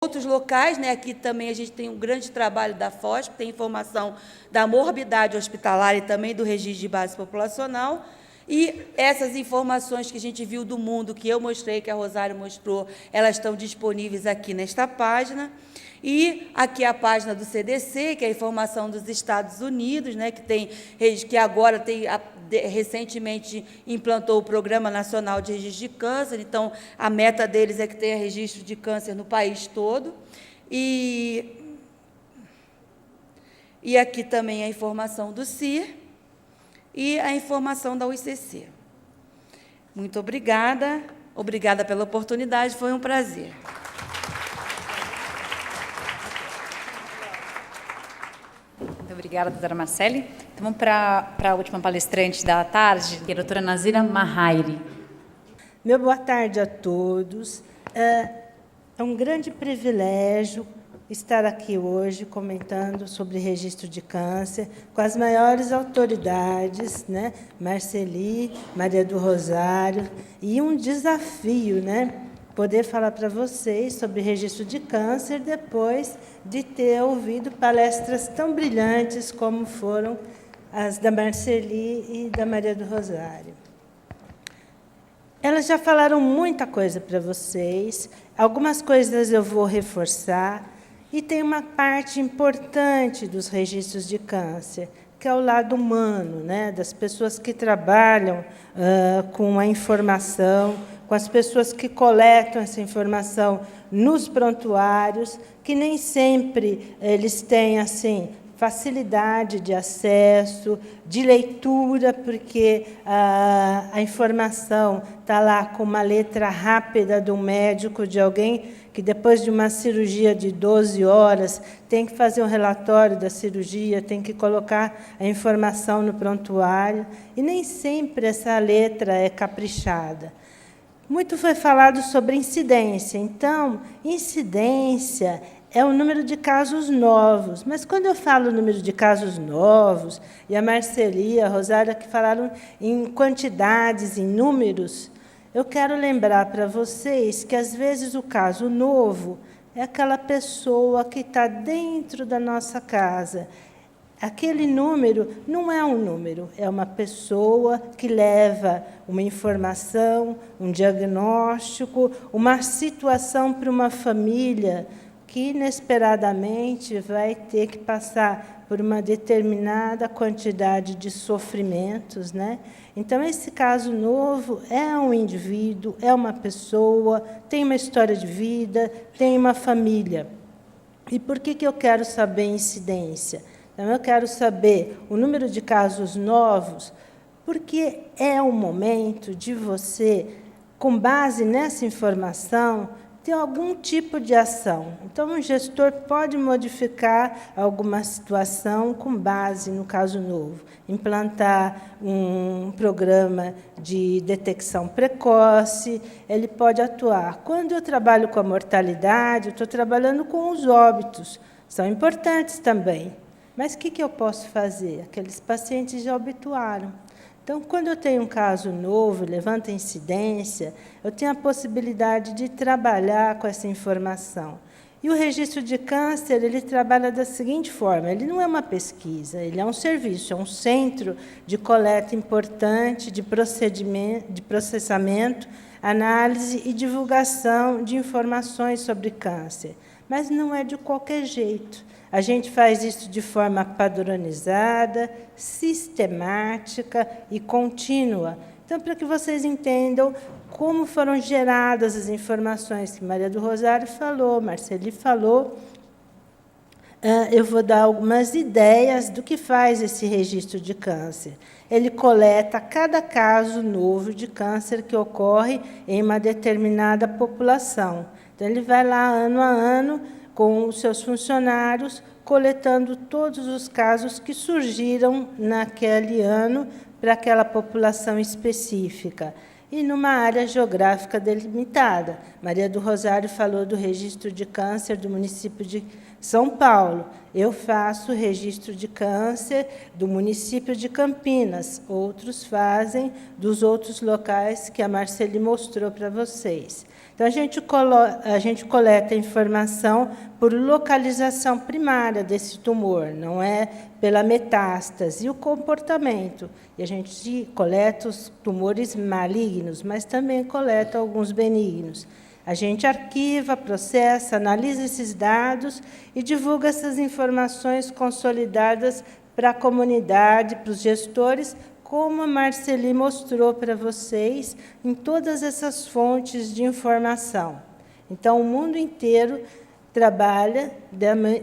outros locais, né? Aqui também a gente tem um grande trabalho da FOSP, tem informação da morbidade hospitalar e também do registro de base populacional. E essas informações que a gente viu do mundo, que eu mostrei, que a Rosário mostrou, elas estão disponíveis aqui nesta página. E aqui a página do CDC, que é a informação dos Estados Unidos, né, que agora recentemente implantou o Programa Nacional de Registro de Câncer. Então, a meta deles é que tenha registro de câncer no país todo. E aqui também a informação do CIR e a informação da UICC. Muito obrigada. Obrigada pela oportunidade, foi um prazer. Muito obrigada, doutora Marcele. Então, vamos para a última palestrante da tarde, que é a doutora Nazira Mahairi. Meu boa tarde a todos. É um grande privilégio estar aqui hoje comentando sobre registro de câncer com as maiores autoridades, né? Marceli, Maria do Rosário, e um desafio, né? Poder falar para vocês sobre registro de câncer depois de ter ouvido palestras tão brilhantes como foram as da Marceli e da Maria do Rosário. Elas já falaram muita coisa para vocês, algumas coisas eu vou reforçar, e tem uma parte importante dos registros de câncer, que é o lado humano, né, das pessoas que trabalham com a informação, com as pessoas que coletam essa informação nos prontuários, que nem sempre eles têm assim facilidade de acesso, de leitura, porque a informação está lá com uma letra rápida de um médico, de alguém que, depois de uma cirurgia de 12 horas, tem que fazer um relatório da cirurgia, tem que colocar a informação no prontuário, e nem sempre essa letra é caprichada. Muito foi falado sobre incidência. Então, incidência é o número de casos novos. Mas, quando eu falo número de casos novos, e a Marceli e a Rosária que falaram em quantidades, em números, eu quero lembrar para vocês que, às vezes, o caso novo é aquela pessoa que está dentro da nossa casa. Aquele número não é um número, é uma pessoa que leva uma informação, um diagnóstico, uma situação para uma família que, inesperadamente, vai ter que passar por uma determinada quantidade de sofrimentos, né? Então, esse caso novo é um indivíduo, é uma pessoa, tem uma história de vida, tem uma família. E por que eu quero saber incidência? Então, eu quero saber o número de casos novos, porque é o momento de você, com base nessa informação, ter algum tipo de ação. Então, um gestor pode modificar alguma situação com base no caso novo. Implantar um programa de detecção precoce, ele pode atuar. Quando eu trabalho com a mortalidade, eu estou trabalhando com os óbitos, são importantes também. Mas o que eu posso fazer? Aqueles pacientes já obituaram. Então, quando eu tenho um caso novo, levanta incidência, eu tenho a possibilidade de trabalhar com essa informação. E o registro de câncer, ele trabalha da seguinte forma, ele não é uma pesquisa, ele é um serviço, é um centro de coleta importante, de processamento, análise e divulgação de informações sobre câncer. Mas não é de qualquer jeito. A gente faz isso de forma padronizada, sistemática e contínua. Então, para que vocês entendam como foram geradas as informações que Maria do Rosário falou, Marceli falou, eu vou dar algumas ideias do que faz esse registro de câncer. Ele coleta cada caso novo de câncer que ocorre em uma determinada população. Então, ele vai lá, ano a ano, com os seus funcionários, coletando todos os casos que surgiram naquele ano para aquela população específica e numa área geográfica delimitada. Maria do Rosário falou do registro de câncer do município de São Paulo. Eu faço registro de câncer do município de Campinas. Outros fazem dos outros locais que a Marceli mostrou para vocês. Então, a gente coleta informação por localização primária desse tumor, não é pela metástase, e o comportamento. E a gente coleta os tumores malignos, mas também coleta alguns benignos. A gente arquiva, processa, analisa esses dados e divulga essas informações consolidadas para a comunidade, para os gestores, como a Marceli mostrou para vocês, em todas essas fontes de informação. Então, o mundo inteiro trabalha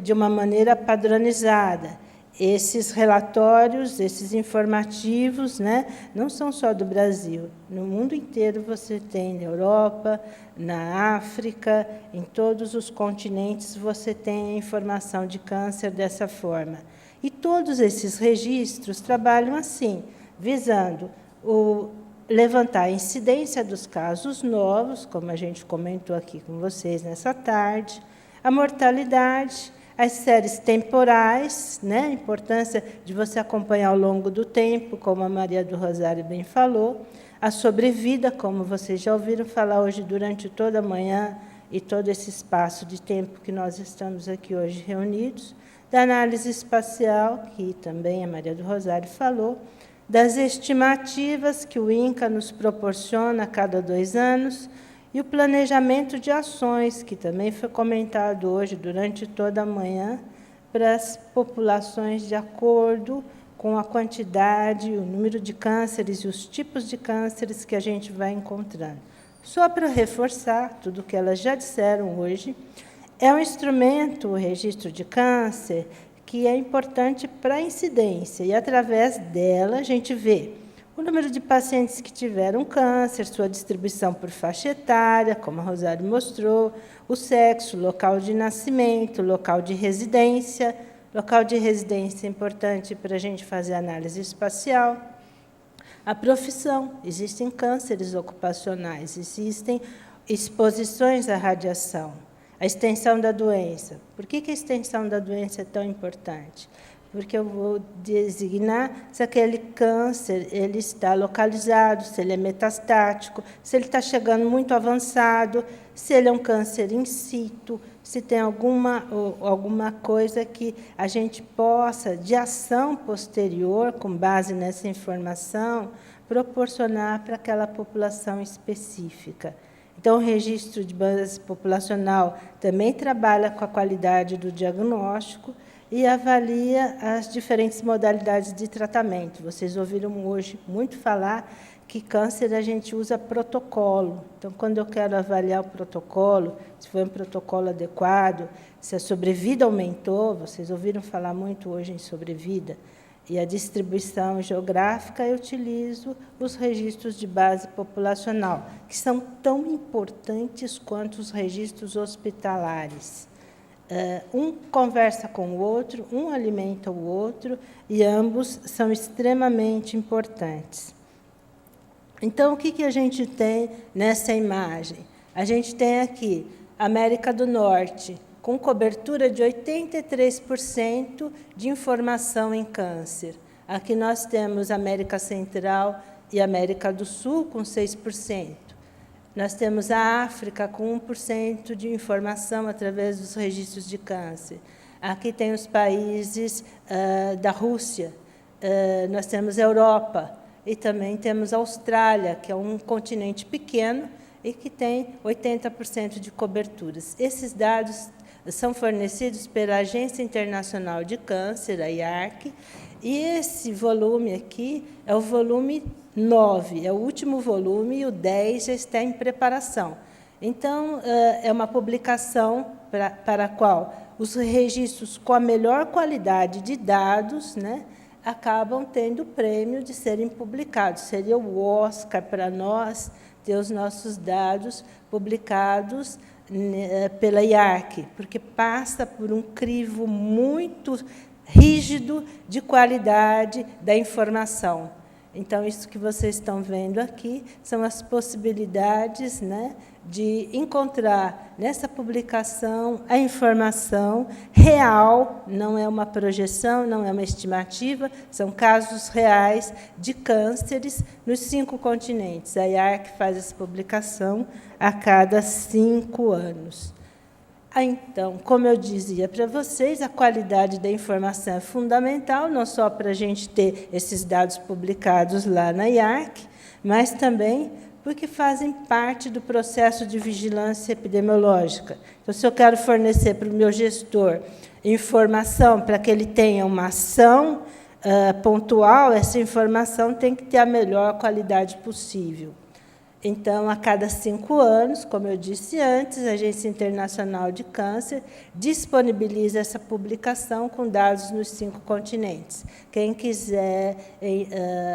de uma maneira padronizada. Esses relatórios, esses informativos, né, não são só do Brasil. No mundo inteiro você tem, na Europa, na África, em todos os continentes, você tem a informação de câncer dessa forma. E todos esses registros trabalham assim, visando levantar a incidência dos casos novos, como a gente comentou aqui com vocês nessa tarde, a mortalidade, as séries temporais, né, a importância de você acompanhar ao longo do tempo, como a Maria do Rosário bem falou, a sobrevida, como vocês já ouviram falar hoje durante toda a manhã e todo esse espaço de tempo que nós estamos aqui hoje reunidos, da análise espacial, que também a Maria do Rosário falou, das estimativas que o INCA nos proporciona a cada 2 anos, e o planejamento de ações, que também foi comentado hoje durante toda a manhã, para as populações de acordo com a quantidade, o número de cânceres e os tipos de cânceres que a gente vai encontrando. Só para reforçar tudo o que elas já disseram hoje, é um instrumento, o registro de câncer, que é importante para a incidência, e, através dela, a gente vê o número de pacientes que tiveram câncer, sua distribuição por faixa etária, como a Rosário mostrou, o sexo, local de nascimento, local de residência. Local de residência é importante para a gente fazer análise espacial. A profissão, existem cânceres ocupacionais, existem exposições à radiação. A extensão da doença. Por que a extensão da doença é tão importante? Porque eu vou designar se aquele câncer ele está localizado, se ele é metastático, se ele está chegando muito avançado, se ele é um câncer in situ, se tem alguma coisa que a gente possa, de ação posterior, com base nessa informação, proporcionar para aquela população específica. Então, o registro de base populacional também trabalha com a qualidade do diagnóstico e avalia as diferentes modalidades de tratamento. Vocês ouviram hoje muito falar que câncer a gente usa protocolo. Então, quando eu quero avaliar o protocolo, se foi um protocolo adequado, se a sobrevida aumentou, vocês ouviram falar muito hoje em sobrevida, e a distribuição geográfica, eu utilizo os registros de base populacional, que são tão importantes quanto os registros hospitalares. Um conversa com o outro, um alimenta o outro, e ambos são extremamente importantes. Então, o que a gente tem nessa imagem? A gente tem aqui América do Norte, com cobertura de 83% de informação em câncer. Aqui nós temos América Central e América do Sul, com 6%. Nós temos a África, com 1% de informação através dos registros de câncer. Aqui tem os países da Rússia. Nós temos a Europa e também temos a Austrália, que é um continente pequeno e que tem 80% de coberturas. Esses dados são fornecidos pela Agência Internacional de Câncer, a IARC, e esse volume aqui é o volume 9, é o último volume, e o 10 já está em preparação. Então, é uma publicação para a qual os registros com a melhor qualidade de dados, né, acabam tendo o prêmio de serem publicados. Seria o Oscar para nós ter os nossos dados publicados pela IARC, porque passa por um crivo muito rígido de qualidade da informação. Então, isso que vocês estão vendo aqui são as possibilidades, né, de encontrar nessa publicação a informação real, não é uma projeção, não é uma estimativa, são casos reais de cânceres nos 5 continentes. A IARC faz essa publicação a cada 5 anos. Então, como eu dizia para vocês, a qualidade da informação é fundamental, não só para a gente ter esses dados publicados lá na IARC, mas também porque fazem parte do processo de vigilância epidemiológica. Então, se eu quero fornecer para o meu gestor informação para que ele tenha uma ação pontual, essa informação tem que ter a melhor qualidade possível. Então, a cada 5 anos, como eu disse antes, a Agência Internacional de Câncer disponibiliza essa publicação com dados nos 5 continentes. Quem quiser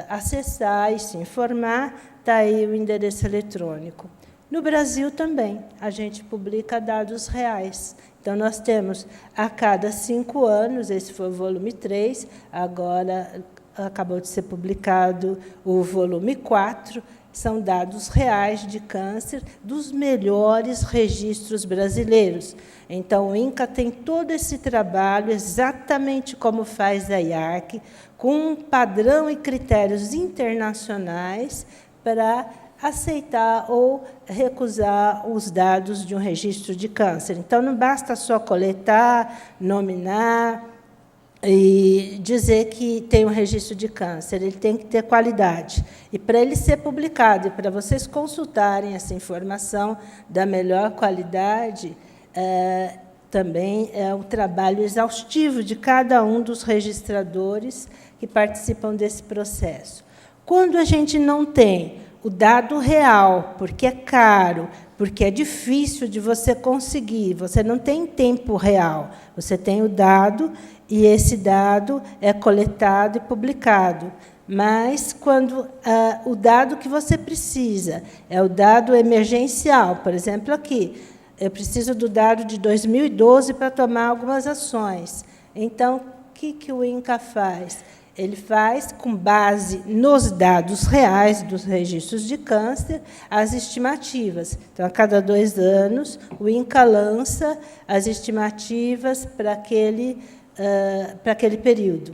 acessar e se informar, está aí o endereço eletrônico. No Brasil também, a gente publica dados reais. Então, nós temos, a cada 5 anos, esse foi o volume 3, agora acabou de ser publicado o volume 4, são dados reais de câncer dos melhores registros brasileiros. Então, o INCA tem todo esse trabalho, exatamente como faz a IARC, com um padrão e critérios internacionais para aceitar ou recusar os dados de um registro de câncer. Então, não basta só coletar, nominar e dizer que tem um registro de câncer, ele tem que ter qualidade. E para ele ser publicado, e para vocês consultarem essa informação da melhor qualidade, também é um trabalho exaustivo de cada um dos registradores que participam desse processo. Quando a gente não tem o dado real, porque é caro, porque é difícil de você conseguir, você não tem tempo real, você tem o dado, e esse dado é coletado e publicado. Mas, quando o dado que você precisa é o dado emergencial, por exemplo, aqui, eu preciso do dado de 2012 para tomar algumas ações. Então, o que o INCA faz? Ele faz, com base nos dados reais dos registros de câncer, as estimativas. Então, a cada 2 anos, o INCA lança as estimativas para aquele período.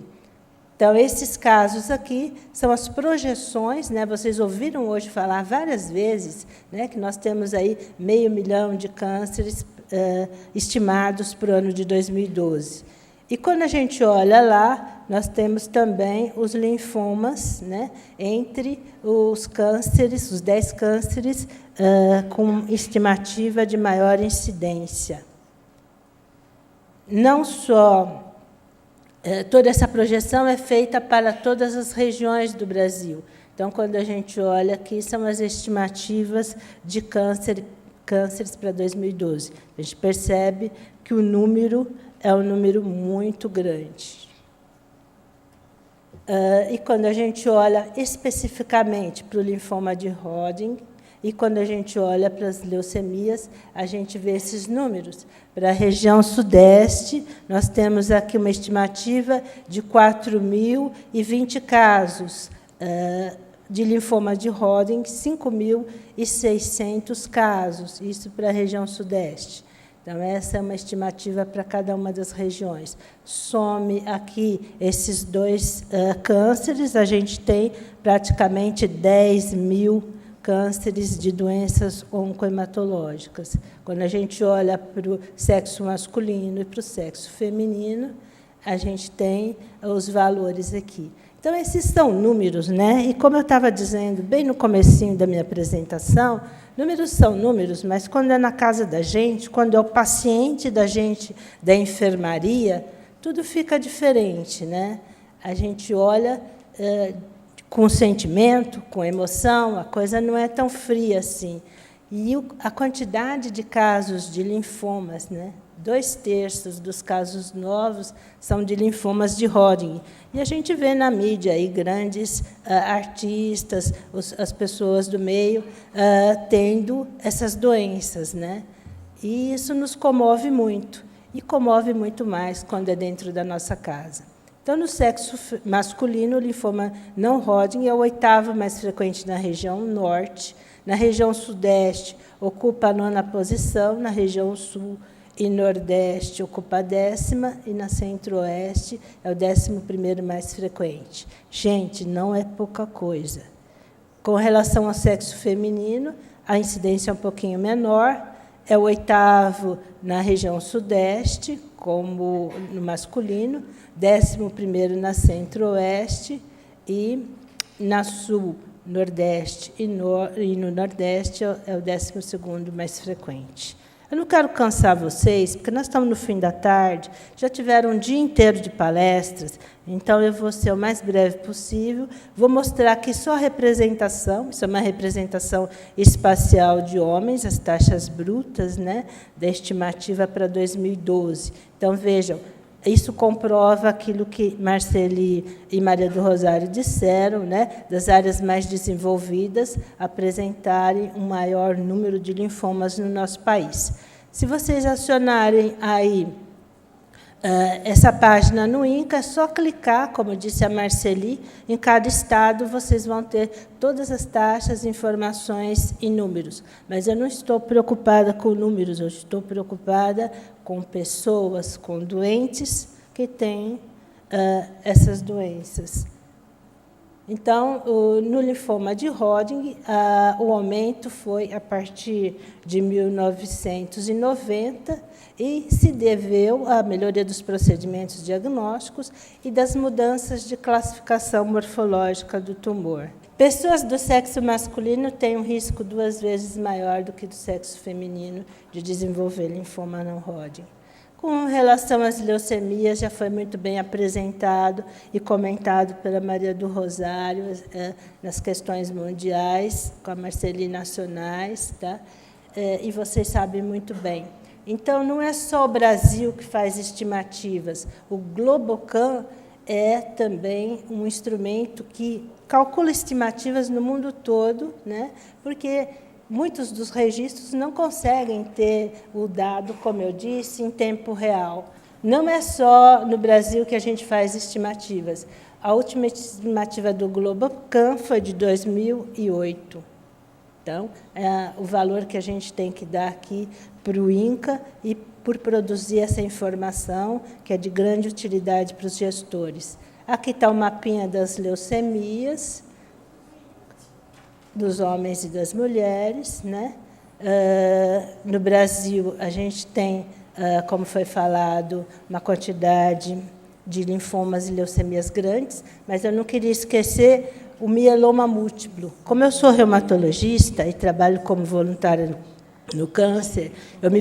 Então, esses casos aqui são as projeções, né? Vocês ouviram hoje falar várias vezes, né, que nós temos aí 500 mil de cânceres estimados para o ano de 2012. E, quando a gente olha lá, nós temos também os linfomas, né, entre os cânceres, os 10 cânceres com estimativa de maior incidência. Não só toda essa projeção é feita para todas as regiões do Brasil. Então, quando a gente olha aqui, são as estimativas de cânceres para 2012. A gente percebe que o número é um número muito grande. E quando a gente olha especificamente para o linfoma de Hodgkin, e quando a gente olha para as leucemias, a gente vê esses números. Para a região sudeste, nós temos aqui uma estimativa de 4.020 casos de linfoma de Hodgkin, 5.600 casos, isso para a região sudeste. Então, essa é uma estimativa para cada uma das regiões. Some aqui esses 2 cânceres, a gente tem praticamente 10 mil cânceres de doenças oncohematológicas. Quando a gente olha para o sexo masculino e para o sexo feminino, a gente tem os valores aqui. Então, esses são números, né? E, como eu estava dizendo bem no comecinho da minha apresentação, números são números, mas, quando é na casa da gente, quando é o paciente da gente da enfermaria, tudo fica diferente, né? A gente olha com sentimento, com emoção, a coisa não é tão fria assim. E a quantidade de casos de linfomas, né? 2/3 dos casos novos são de linfomas de Hodgkin. E a gente vê na mídia aí grandes artistas, as pessoas do meio tendo essas doenças, né? E isso nos comove muito, e comove muito mais quando é dentro da nossa casa. Então, no sexo masculino, o linfoma não Hodgkin é o 8º mais frequente na região norte. Na região Sudeste, ocupa a 9ª posição, na região Sul e Nordeste, ocupa a 10ª, e na Centro-Oeste é o 11º mais frequente. Gente, não é pouca coisa. Com relação ao sexo feminino, a incidência é um pouquinho menor, é o 8º na região Sudeste, como no masculino, 11º na Centro-Oeste e na Sul, Nordeste e no Nordeste é o 12º mais frequente. Eu não quero cansar vocês, porque nós estamos no fim da tarde, já tiveram um dia inteiro de palestras, então eu vou ser o mais breve possível. Vou mostrar aqui só a representação, isso é uma representação espacial de homens, as taxas brutas, né, da estimativa para 2012. Então, vejam, isso comprova aquilo que Marceli e Maria do Rosário disseram, né, das áreas mais desenvolvidas apresentarem um maior número de linfomas no nosso país. Se vocês acionarem aí essa página no INCA, é só clicar, como disse a Marceli, em cada estado vocês vão ter todas as taxas, informações e números. Mas eu não estou preocupada com números, eu estou preocupada com pessoas, com doentes que têm essas doenças. Então, no linfoma de Hodgkin, o aumento foi a partir de 1990 e se deveu à melhoria dos procedimentos diagnósticos e das mudanças de classificação morfológica do tumor. Pessoas do sexo masculino têm um risco 2 vezes maior do que do sexo feminino de desenvolver linfoma não Hodgkin. Com relação às leucemias, já foi muito bem apresentado e comentado pela Maria do Rosário nas questões mundiais, com a Marceli nacionais, tá? E vocês sabem muito bem. Então, não é só o Brasil que faz estimativas. O Globocan é também um instrumento que calcula estimativas no mundo todo, né? Porque muitos dos registros não conseguem ter o dado, como eu disse, em tempo real. Não é só no Brasil que a gente faz estimativas. A última estimativa do Globocan foi de 2008. Então, é o valor que a gente tem que dar aqui para o INCA e por produzir essa informação, que é de grande utilidade para os gestores. Aqui está o mapinha das leucemias, dos homens e das mulheres, né? No Brasil, a gente tem, como foi falado, uma quantidade de linfomas e leucemias grandes, mas eu não queria esquecer o mieloma múltiplo. Como eu sou reumatologista e trabalho como voluntária no câncer, eu me